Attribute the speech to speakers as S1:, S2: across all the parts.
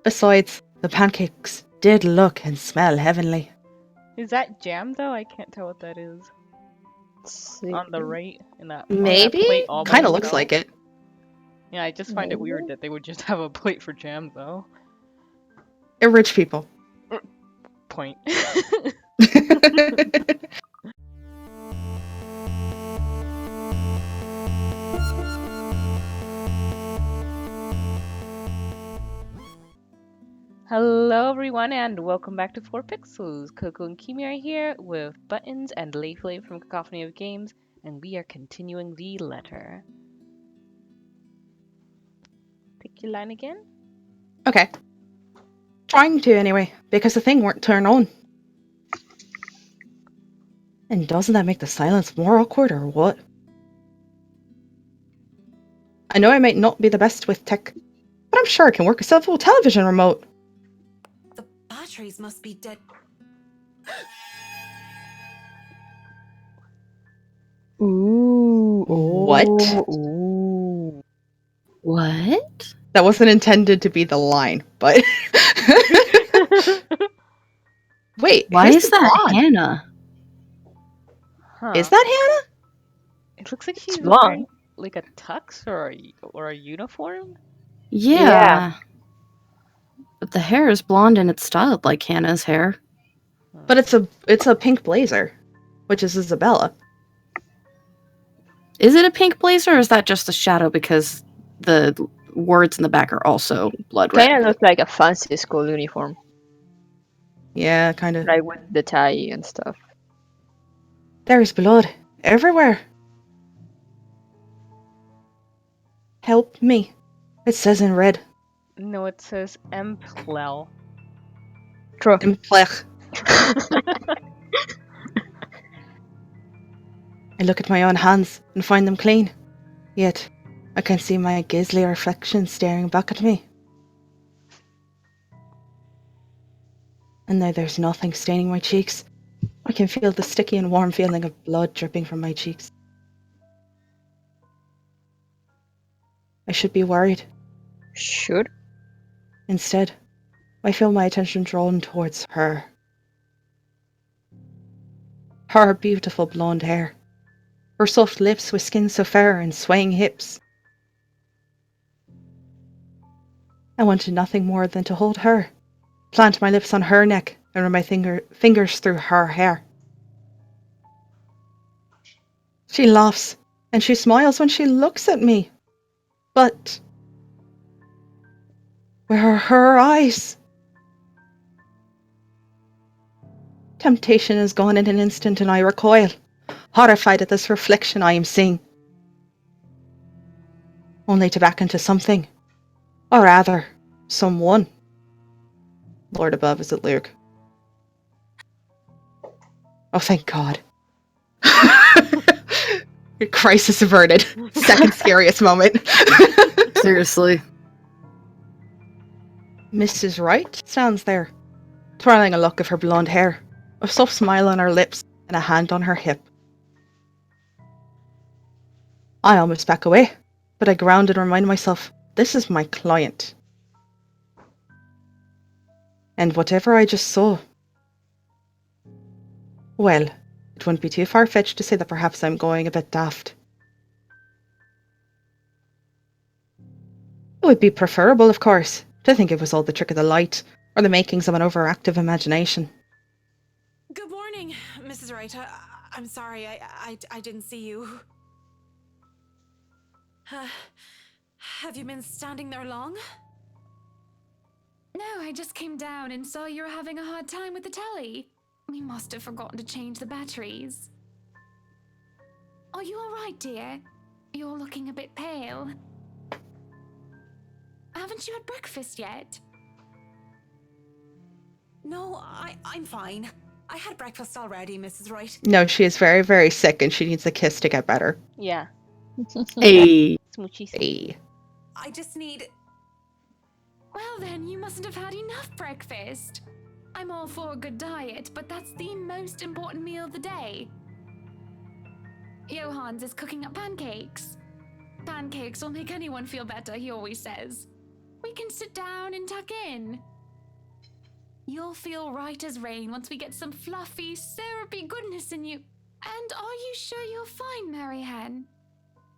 S1: Besides, the pancakes did look and smell heavenly.
S2: Is that jam though? I can't tell what that is.
S3: See.
S2: On the right, on that
S1: Maybe?
S2: plate all by
S1: Kind of looks
S2: itself.
S1: like it.
S2: Yeah, I just find it weird that they would just have a plate for jam though.
S1: They're rich people.
S2: Point. Hello everyone and welcome back to 4pixels. Coco and Kimi are here with Buttons and Layflay from Cacophony of Games, and we are continuing the letter. Pick your line again?
S1: Okay. Trying to anyway, because the thing won't turn on. And doesn't that make the silence more awkward or what? I know I might not be the best with tech, but I'm sure I can work a cell phone television remote.
S4: The batteries must be dead.
S3: Ooh.
S1: What?
S3: Ooh. What?
S1: That wasn't intended to be the line, but... Wait,
S3: Why
S1: who's
S3: is
S1: the
S3: that
S1: blonde?
S3: Hannah?
S2: Huh.
S1: Is that Hannah?
S2: It looks like she's
S3: blonde.
S2: wearing like a tux or a uniform.
S3: Yeah. But the hair is blonde and it's styled like Hannah's hair.
S1: But it's a pink blazer, which is Isabella.
S3: Is it a pink blazer or is that just a shadow because the words in the back are also blood red?
S5: Kinda looks like a fancy school uniform,
S1: Yeah, kind of.
S5: like with the tie and stuff.
S1: There's blood everywhere. Help me. It says in red.
S2: No, it says Emplel.
S5: True.
S1: Implech. I look at my own hands and find them clean. Yet, I can see my grisly reflection staring back at me. And now there's nothing staining my cheeks. I can feel the sticky and warm feeling of blood dripping from my cheeks. I should be worried.
S5: Should?
S1: Instead, I feel my attention drawn towards her. Her beautiful blonde hair. Her soft lips with skin so fair and swaying hips. I wanted nothing more than to hold her, plant my lips on her neck, and run my fingers through her hair. She laughs, and she smiles when she looks at me. But where are her eyes? Temptation is gone in an instant, and I recoil, horrified at this reflection I am seeing. Only to back into something, or rather, someone. Lord above, is it Luke? Oh, thank God. Crisis averted. Second scariest moment.
S3: Seriously.
S1: Mrs. Wright stands there, twirling a lock of her blonde hair, a soft smile on her lips, and a hand on her hip. I almost back away, but I ground and remind myself, this is my client. And whatever I just saw, well, it wouldn't be too far-fetched to say that perhaps I'm going a bit daft. It would be preferable, of course, to think it was all the trick of the light, or the makings of an overactive imagination.
S4: Good morning, Mrs. Wright. I'm sorry, I didn't see you. Have you been standing there long?
S6: No, I just came down and saw you were having a hard time with the telly. We must have forgotten to change the batteries. Are you all right, dear? You're looking a bit pale. Haven't you had breakfast yet?
S4: No, I'm fine. I had breakfast already, Mrs. Wright.
S1: No, she is very, very sick and she needs a kiss to get better.
S2: Yeah.
S3: Hey.
S2: Smoochy.
S1: Hey.
S4: I just need...
S6: Well then, you mustn't have had enough breakfast. I'm all for a good diet, but that's the most important meal of the day. Johans is cooking up pancakes. Pancakes will make anyone feel better, he always says. We we can sit down and tuck in. You'll feel right as rain once we get some fluffy, syrupy goodness in you. And are you sure you're fine, Mary Hen?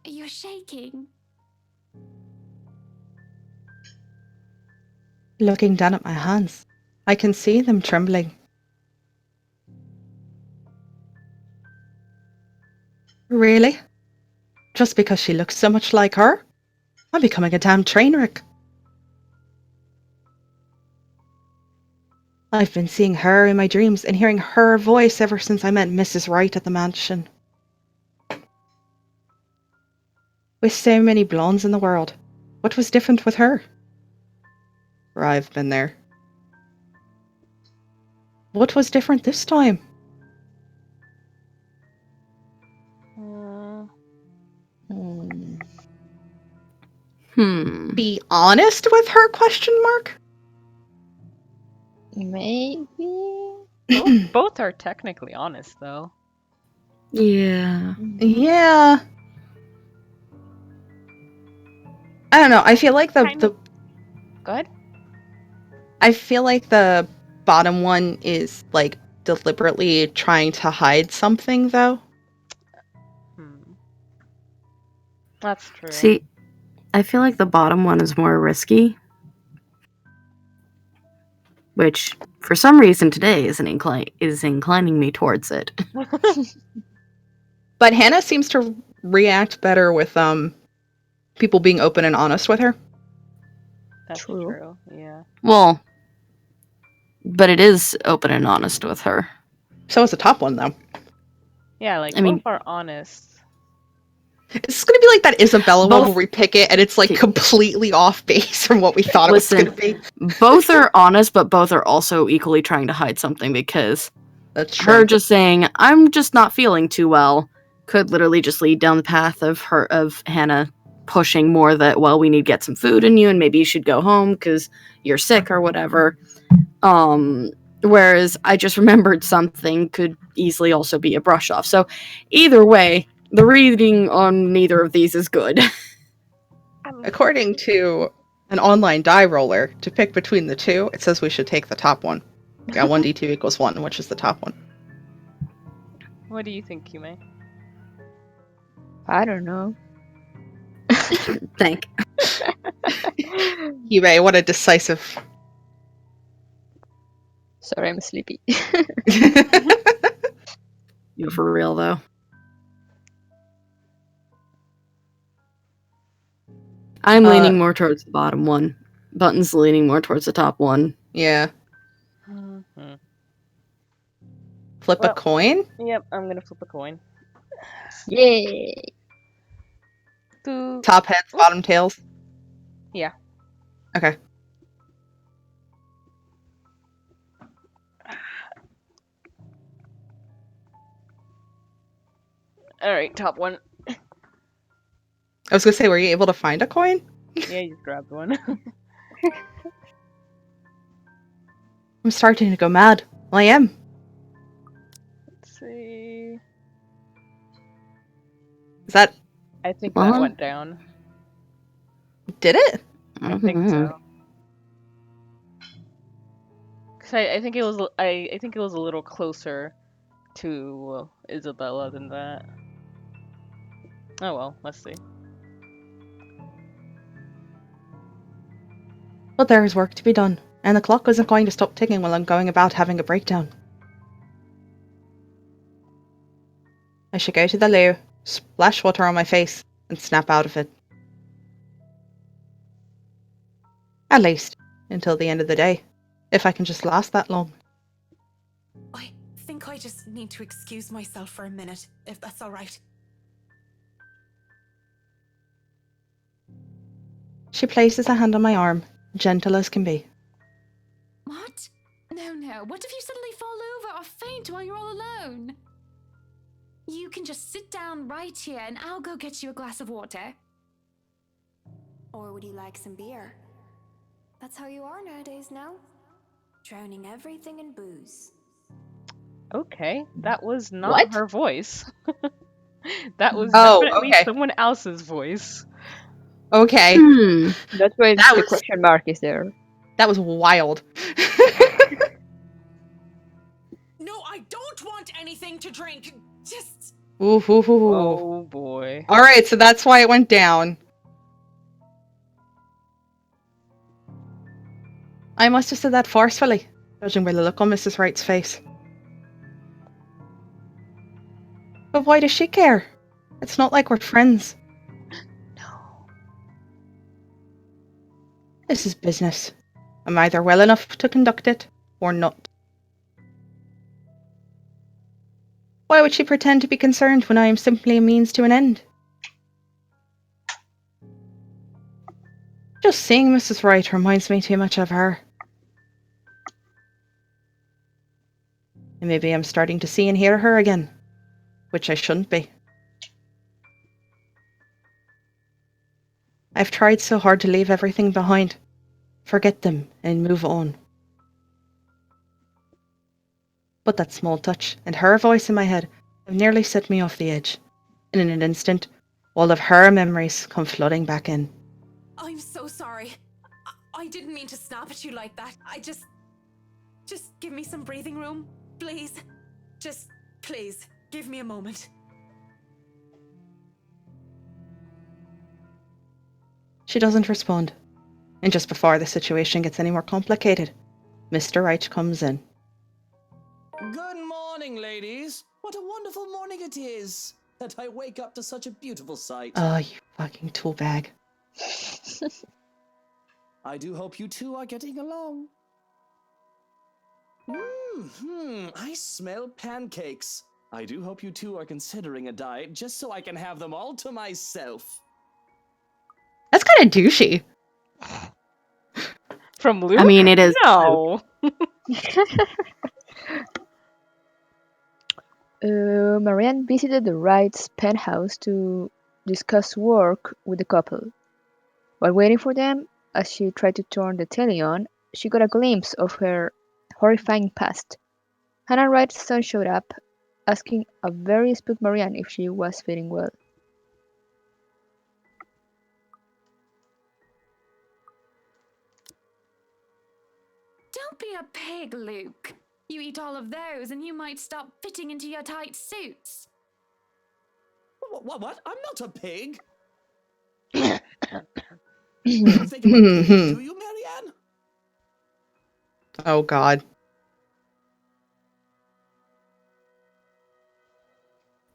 S6: You're shaking.
S1: Looking down at my hands, I can see them trembling. Really? Just because she looks so much like her? I'm becoming a damn train wreck. I've been seeing her in my dreams and hearing her voice ever since I met Mrs. Wright at the mansion. With so many blondes in the world, what was different with her? For I've been there. What was different this time?
S5: Hmm.
S1: Be honest with her, question mark?
S5: Maybe.
S2: Both are technically honest, though.
S3: Yeah.
S1: Yeah. I don't know. I feel like
S2: Kind
S1: the
S2: of. Go ahead.
S1: I feel like the bottom one is like deliberately trying to hide something though.
S2: That's true.
S3: See, I feel like the bottom one is more risky, which for some reason today is inclining me towards it.
S1: But Hannah seems to react better with people being open and honest with her.
S2: That's true. Yeah.
S3: Well, but it is open and honest with her.
S1: So is the top one though.
S2: Yeah, like
S3: I mean-
S2: both are honest.
S1: It's gonna be like that Isabella one
S3: Both-
S1: where we pick it and it's like
S3: Okay.
S1: completely off base from what we thought
S3: Listen.
S1: it was gonna be.
S3: Both are honest, but both are also equally trying to hide something, because
S1: That's true.
S3: her just saying, "I'm just not feeling too well," could literally just lead down the path of Hannah pushing more that, well, we need to get some food in you and maybe you should go home because you're sick or whatever. Whereas I just remembered something could easily also be a brush off. So either way, the reading on neither of these is good.
S1: According to an online die roller, to pick between the two, it says we should take the top one. Yeah, 1d2 equals 1, which is the top one.
S2: What do you think, Yume?
S5: I don't know.
S3: Thank.
S1: Yume, what a decisive.
S5: Sorry, I'm sleepy.
S3: You for real though. I'm leaning more towards the bottom one. Button's leaning more towards the top one.
S1: Yeah.
S2: Mm-hmm.
S1: Flip
S2: Well-
S1: a coin?
S2: Yep, I'm gonna flip a coin.
S5: Yay!
S1: Top heads, bottom tails?
S2: Yeah.
S1: Okay.
S2: Alright, top one.
S1: I was gonna say, were you able to find a coin?
S2: Yeah, you just grabbed one.
S1: I'm starting to go mad. Well, I am.
S2: Let's see.
S1: Is that...
S2: I think
S3: Well-
S2: that went down.
S1: Did it?
S2: I think
S3: Mhm.
S2: so. Cause I think it was I think it was a little closer to Isabella than that. Oh well, let's see.
S1: Well, there is work to be done, and the clock isn't going to stop ticking while I'm going about having a breakdown. I should go to the loo, splash water on my face, and snap out of it. At least, until the end of the day. If I can just last that long.
S4: I think I just need to excuse myself for a minute, if that's all right.
S1: She places a hand on my arm, gentle as can be.
S6: What? No. What if you suddenly fall over or faint while you're all alone? You can just sit down right here and I'll go get you a glass of water.
S7: Or would you like some beer? That's how you are nowadays now. Drowning everything in booze.
S2: Okay, that was not
S5: What?
S2: her voice. That was
S1: Oh,
S2: definitely
S1: okay.
S2: someone else's voice.
S1: Okay.
S5: That's why
S1: That
S5: the
S1: was-
S5: question mark is there.
S1: That was wild.
S4: No, I don't want anything to drink. Just.
S1: Ooh, ooh, ooh, ooh.
S2: Oh boy.
S1: All right, so that's why it went down. I must have said that forcefully, judging by the look on Mrs. Wright's face. But why does she care? It's not like we're friends.
S2: No.
S1: This is business. I'm either well enough to conduct it, or not. Why would she pretend to be concerned when I am simply a means to an end? Just seeing Mrs. Wright reminds me too much of her. And maybe I'm starting to see and hear her again, which I shouldn't be. I've tried so hard to leave everything behind, forget them, and move on. But that small touch and her voice in my head have nearly set me off the edge. And in an instant, all of her memories come flooding back in.
S4: I'm so sorry. I didn't mean to snap at you like that. Just give me some breathing room, please. Just, please, give me a moment.
S1: She doesn't respond. And just before the situation gets any more complicated, Mr. Wright comes in.
S8: Good morning, ladies. What a wonderful morning it is that I wake up to such a beautiful sight.
S1: Oh, you fucking tool bag.
S8: I do hope you two are getting along. I smell pancakes. I do hope you two are considering a diet just so I can have them all to myself.
S1: That's kind of douchey.
S2: From Luke?
S3: I mean, it is.
S2: No.
S5: Marianne visited the Wrights' penthouse to discuss work with the couple. While waiting for them, as she tried to turn the telly on, she got a glimpse of her horrifying past. Hannah Wright's son showed up, asking a very spooked Marianne if she was feeling well.
S6: Don't be a pig, Luke. You eat all of those and you might stop fitting into your tight suits.
S8: What? I'm not a pig.
S1: Hmm.
S8: You don't think I'm a pig, do you, Marianne?
S1: Oh, God.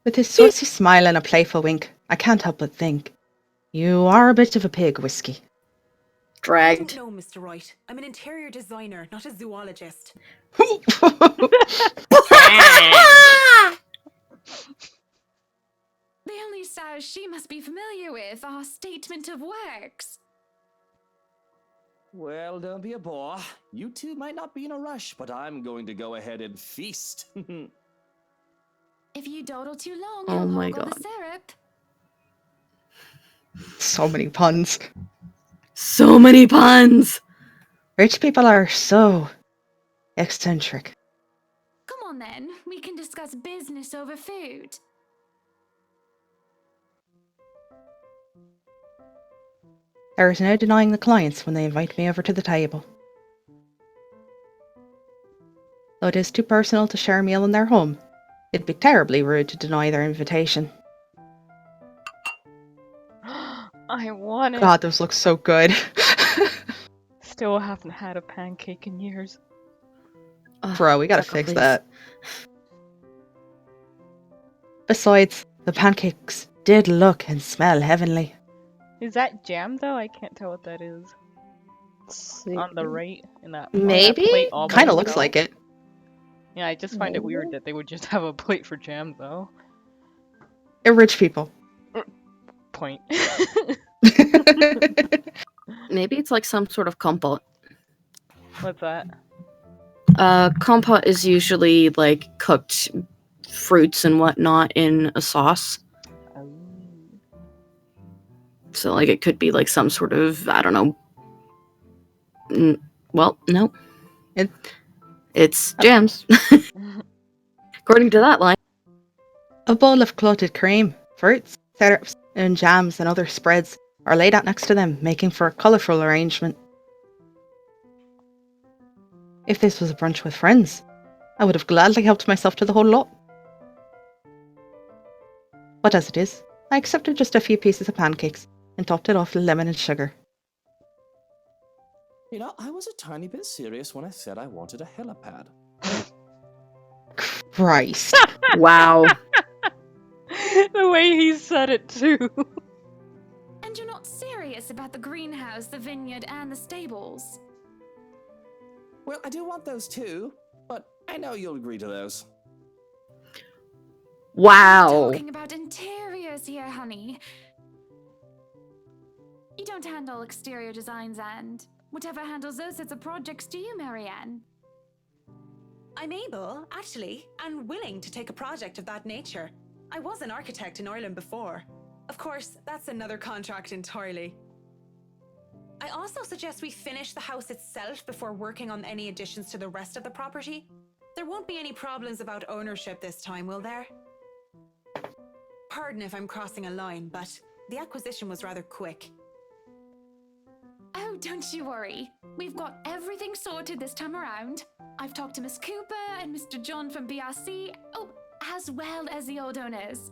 S1: With his saucy smile and a playful wink, I can't help but think, you are a bit of a pig, Whiskey.
S4: I
S3: Dragged.
S4: don't know, Mr. Wright. I'm an interior designer, not a zoologist.
S6: The only styles she must be familiar with are statement of works.
S8: Well, don't be a bore. You two might not be in a rush, but I'm going to go ahead and feast.
S6: If you dawdle too long,
S3: Oh
S6: you'll
S3: my
S6: hog all the
S3: God.
S6: syrup.
S1: So many puns.
S3: So many puns.
S1: Rich people are so eccentric.
S6: Come on then, we can discuss business over food.
S1: There is no denying the clients when they invite me over to the table. Though it is too personal to share a meal in their home, it'd be terribly rude to deny their invitation.
S2: I want it.
S1: God, those look so good.
S2: Still haven't had a pancake in years.
S1: Bro, we gotta
S3: Tucker,
S1: fix
S3: please.
S1: that. Besides, the pancakes did look and smell heavenly.
S2: Is that jam though? I can't tell what that is.
S5: See,
S2: On the right, in that on that
S1: Maybe?
S2: plate all by
S1: Kinda looks
S2: itself.
S1: like it.
S2: Yeah, I just find it weird
S5: Maybe?
S2: that they would just have a plate for jam though.
S1: They're rich people.
S2: Point.
S3: Maybe it's like some sort of compote.
S2: What's that?
S3: Compote is usually like cooked fruits and whatnot in a sauce.
S2: Oh.
S3: So like it could be like some sort of, I don't know. Well, no.
S1: It-
S3: It's jams. According to that line.
S1: A bowl of clotted cream, fruits, syrups, and jams and other spreads or laid out next to them, making for a colourful arrangement. If this was a brunch with friends, I would have gladly helped myself to the whole lot. But as it is, I accepted just a few pieces of pancakes and topped it off with lemon and sugar.
S8: You know, I was a tiny bit serious when I said I wanted a helipad.
S1: Christ.
S3: Wow.
S2: The way he said it too.
S6: And you're not serious about the greenhouse, the vineyard, and the stables?
S8: Well, I do want those too, but I know you'll agree to those.
S3: Wow.
S6: Talking about interiors here, honey. You don't handle exterior designs and whatever handles those sorts of projects do you, Marianne?
S4: I'm able, actually, and willing to take a project of that nature. I was an architect in Ireland before. Of course, that's another contract entirely. I also suggest we finish the house itself before working on any additions to the rest of the property. There won't be any problems about ownership this time, will there? Pardon if I'm crossing a line, but the acquisition was rather quick.
S6: Oh, don't you worry. We've got everything sorted this time around. I've talked to Miss Cooper and Mr. John from BRC, as well as the old owners.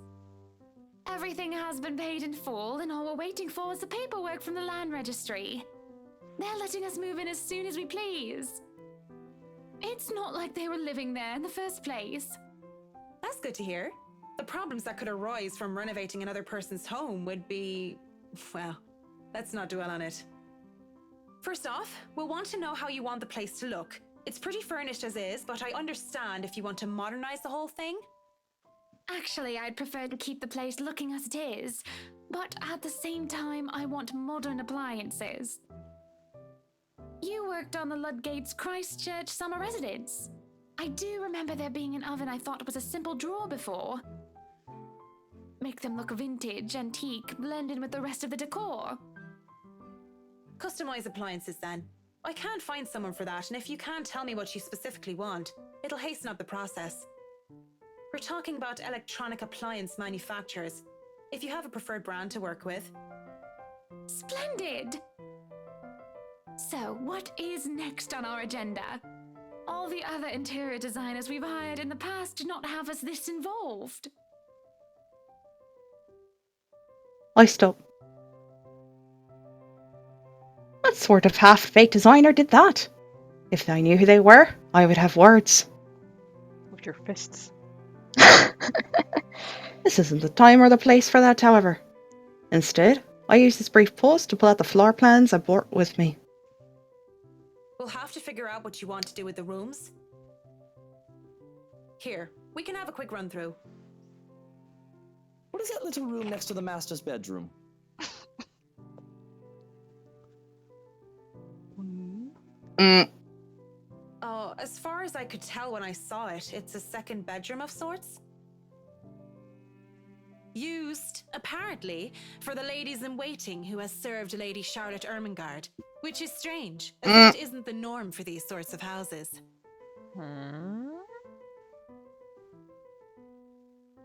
S6: Everything has been paid in full, and all we're waiting for is the paperwork from the land registry. They're letting us move in as soon as we please. It's not like they were living there in the first place.
S4: That's good to hear. The problems that could arise from renovating another person's home would be... well, let's not dwell on it. First off, we'll want to know how you want the place to look. It's pretty furnished as is, but I understand if you want to modernize the whole thing.
S6: Actually, I'd prefer to keep the place looking as it is, but at the same time, I want modern appliances. You worked on the Ludgate's Christchurch summer residence. I do remember there being an oven I thought was a simple drawer before. Make them look vintage, antique, blend in with the rest of the decor.
S4: Customize appliances then. I can't find someone for that, and if you can't tell me what you specifically want, it'll hasten up the process. We're talking about electronic appliance manufacturers. If you have a preferred brand to work with.
S6: Splendid! So, what is next on our agenda? All the other interior designers we've hired in the past did not have us this involved.
S1: I stop. What sort of half-baked designer did that? If I knew who they were, I would have words.
S2: With your fists.
S1: This isn't the time or the place for that, however. Instead, I use this brief pause to pull out the floor plans I brought with me.
S4: We'll have to figure out what you want to do with the rooms. Here, we can have a quick run through.
S8: What is that little room next to the master's bedroom?
S4: Oh, as far as I could tell when I saw it, it's a second bedroom of sorts. Used, apparently, for the ladies in waiting who has served Lady Charlotte Ermengarde, which is strange, as that isn't the norm for these sorts of houses.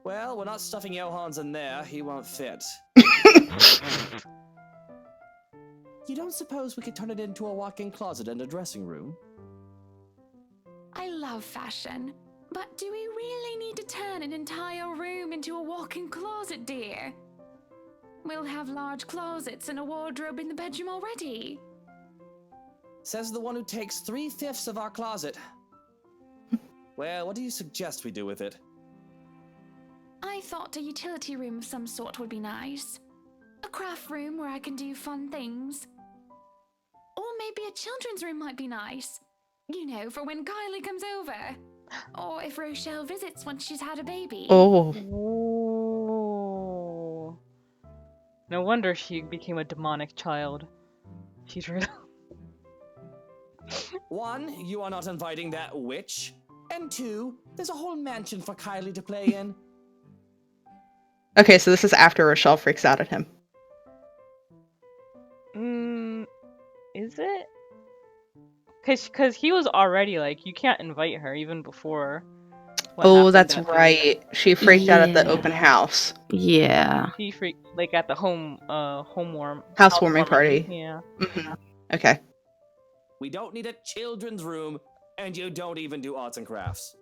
S8: Well, we're not stuffing Johans in there. He won't fit. You don't suppose we could turn it into a walk-in closet and a dressing room?
S6: I love fashion, but do we really need to turn an entire room into a walk-in closet, dear? We'll have large closets and a wardrobe in the bedroom already.
S8: Says the one who takes 3/5 of our closet. Well, what do you suggest we do with it?
S6: I thought a utility room of some sort would be nice. A craft room where I can do fun things. Or maybe a children's room might be nice. You know, for when Kylie comes over. Or if Rochelle visits once she's had a baby.
S1: Oh.
S2: Ooh. No wonder she became a demonic child. She's real.
S8: One, you are not inviting that witch. And two, there's a whole mansion for Kylie to play in.
S1: Okay, so this is after Rochelle freaks out at him.
S2: Is it? Cause he was already like, you can't invite her even before. what
S1: Oh,
S2: happened
S1: that's
S2: that day.
S1: right. She freaked out at the
S3: Yeah.
S1: open house.
S3: Yeah.
S2: She freaked like at the housewarming
S1: Housewarming party.
S2: Yeah.
S1: Hmm. Okay.
S8: We don't need a children's room, and you don't even do arts and crafts.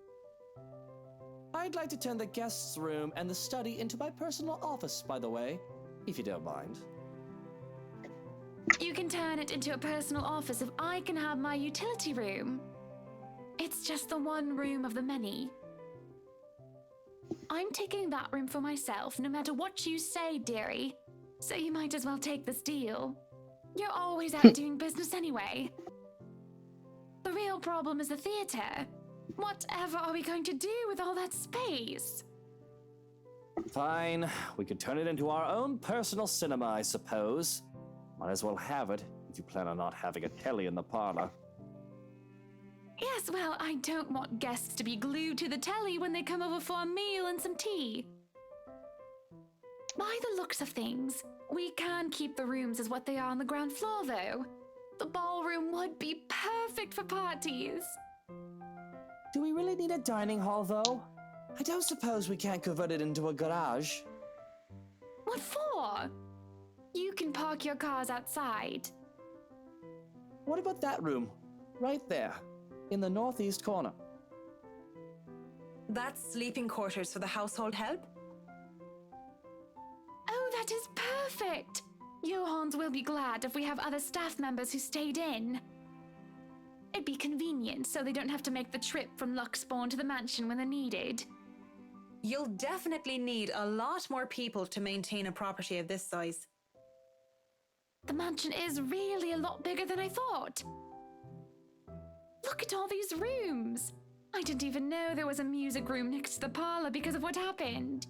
S8: I'd like to turn the guest's room and the study into my personal office, by the way, if you don't mind.
S6: You can turn it into a personal office if I can have my utility room. It's just the one room of the many. I'm taking that room for myself, no matter what you say, dearie. So you might as well take this deal. You're always out doing business anyway. The real problem is the theater. Whatever are we going to do with all that space?
S8: Fine, we could turn it into our own personal cinema, I suppose. Might as well have it, if you plan on not having a telly in the parlor.
S6: Yes, well, I don't want guests to be glued to the telly when they come over for a meal and some tea. By the looks of things, we can keep the rooms as what they are on the ground floor, though. The ballroom would be perfect for parties.
S8: Do we really need a dining hall, though? I don't suppose we can't convert it into a garage.
S6: What for? You can park your cars outside.
S8: What about that room? Right there, in the northeast corner.
S4: That's sleeping quarters for the household help?
S6: Oh, that is perfect! Johans will be glad if we have other staff members who stayed in. It'd be convenient so they don't have to make the trip from Luxspawn to the mansion when they're needed.
S4: You'll definitely need a lot more people to maintain a property of this size.
S6: The mansion is really a lot bigger than I thought. Look at all these rooms. I didn't even know there was a music room next to the parlor because of what happened.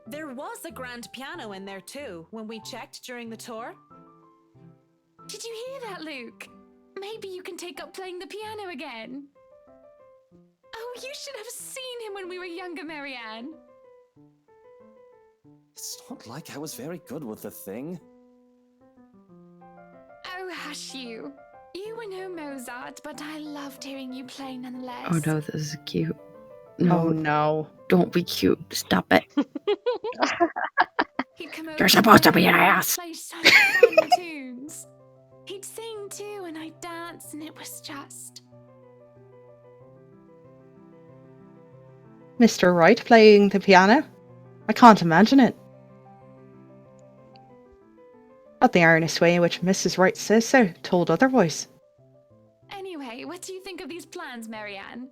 S4: There was a grand piano in there too, when we checked during the tour.
S6: Did you hear that, Luke? Maybe you can take up playing the piano again. Oh, you should have seen him when we were younger, Marianne.
S8: It's not like I was very good with the thing.
S6: Oh, hush you. You were no Mozart, but I loved hearing you play nonetheless.
S3: Oh no, this is cute.
S1: Oh
S3: No,
S1: no.
S3: don't be cute. Stop it.
S6: He'd come over
S3: You're supposed to be an
S6: and
S3: ass.
S6: play such fun tunes. He'd sing too, and I'd dance, and it was just...
S1: Mr. Wright playing the piano? I can't imagine it. Not the earnest way in which Mrs. Wright says so, told otherwise.
S6: Anyway, what do you think of these plans, Marianne?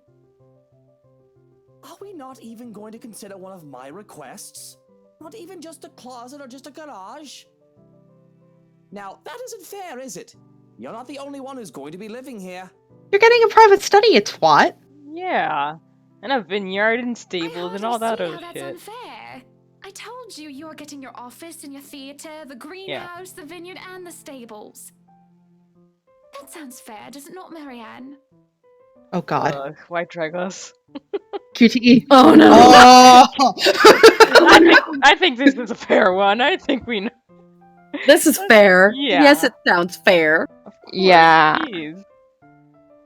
S8: Are we not even going to consider one of my requests? Not even just a closet or just a garage? Now, that isn't fair, is it? You're not the only one who's going to be living here.
S1: You're getting a private study, you twat!
S2: Yeah. And a vineyard and stables and all that
S6: I
S2: other
S6: hardly see how
S2: shit.
S6: that's unfair. I told you you're getting your office and your theater, the greenhouse, the vineyard, and the stables. That sounds fair, does it not, Marianne?
S1: Oh god.
S2: Why drag us?
S1: QTE.
S3: Oh no.
S1: Oh!
S2: I think this is a fair one. I think we know.
S3: This is fair.
S2: Yeah.
S3: Yes, it sounds fair.
S5: Yeah.
S2: Jeez.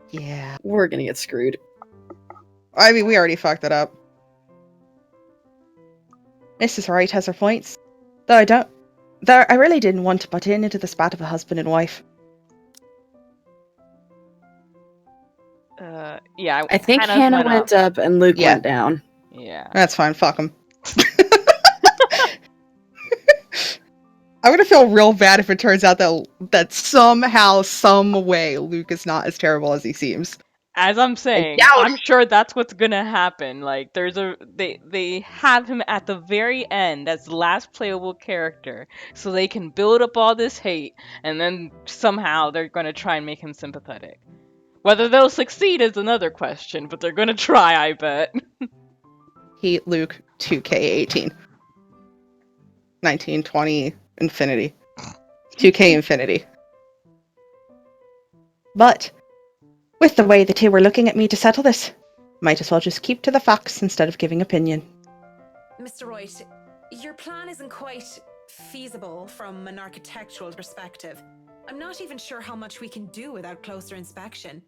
S1: Yeah.
S3: We're gonna get screwed.
S1: I mean, we already fucked it up. Mrs. Wright has her points. Though I really didn't want to butt into the spat of a husband and wife.
S2: Yeah.
S3: I think
S2: Hannah's
S3: Hannah went up and Luke
S1: Yeah.
S3: went down.
S2: Yeah.
S1: That's fine, fuck him. I'm gonna feel real bad if it turns out that somehow, some way, Luke is not as terrible as he seems.
S2: As I'm saying,
S1: doubt
S2: I'm sure that's what's gonna happen. Like, they have him at the very end as the last playable character, so they can build up all this hate, and then somehow they're gonna try and make him sympathetic. Whether they'll succeed is another question, but they're gonna try, I bet.
S1: Heat Luke 2K18. 1920 Infinity. 2K Infinity. But, with the way the two were looking at me to settle this, might as well just keep to the facts instead of giving opinion.
S4: Mr. Wright, your plan isn't quite feasible from an architectural perspective. I'm not even sure how much we can do without closer inspection.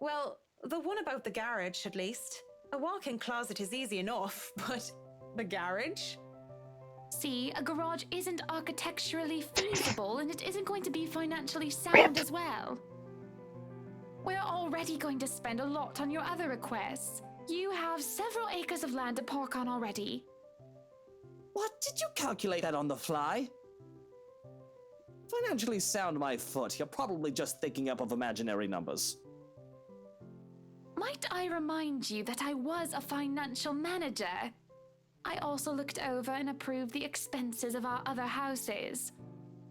S4: Well, the one about the garage, at least. A walk-in closet is easy enough, but the garage?
S6: See, a garage isn't architecturally feasible and it isn't going to be financially sound as well. We're already going to spend a lot on your other requests. You have several acres of land to park on already.
S8: What? Did you calculate that on the fly? Financially sound my foot. You're probably just thinking up of imaginary numbers.
S6: Might I remind you that I was a financial manager? I also looked over and approved the expenses of our other houses.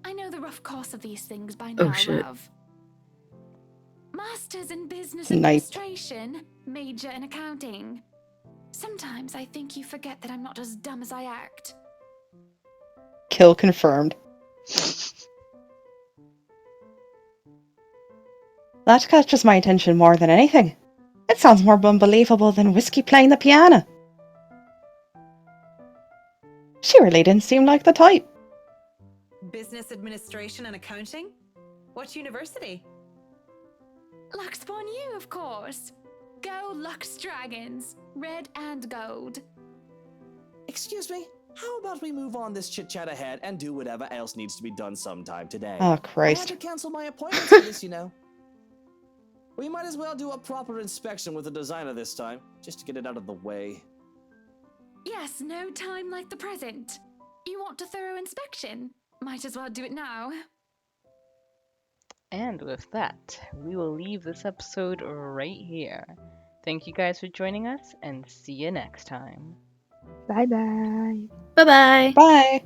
S6: I know the rough costs of these things by now,
S3: shit.
S6: love. Masters in Business
S1: Nice.
S6: Administration, major in accounting. Sometimes I think you forget that I'm not as dumb as I act.
S1: Kill confirmed. That catches my attention more than anything. It sounds more unbelievable than Whiskey playing the piano. She really didn't seem like the type.
S4: Business administration and accounting? What university?
S6: Luxborn U, of course. Go Lux Dragons, red and gold.
S8: Excuse me, how about we move on this chit-chat ahead and do whatever else needs to be done sometime today?
S1: Oh,
S8: I had
S1: Christ.
S8: to cancel my appointment for this, you know. We might as well do a proper inspection with the designer this time, just to get it out of the way.
S6: Yes, no time like the present. You want a thorough inspection? Might as well do it now.
S2: And with that, we will leave this episode right here. Thank you guys for joining us, and see you next time.
S5: Bye bye.
S3: Bye bye.
S1: Bye.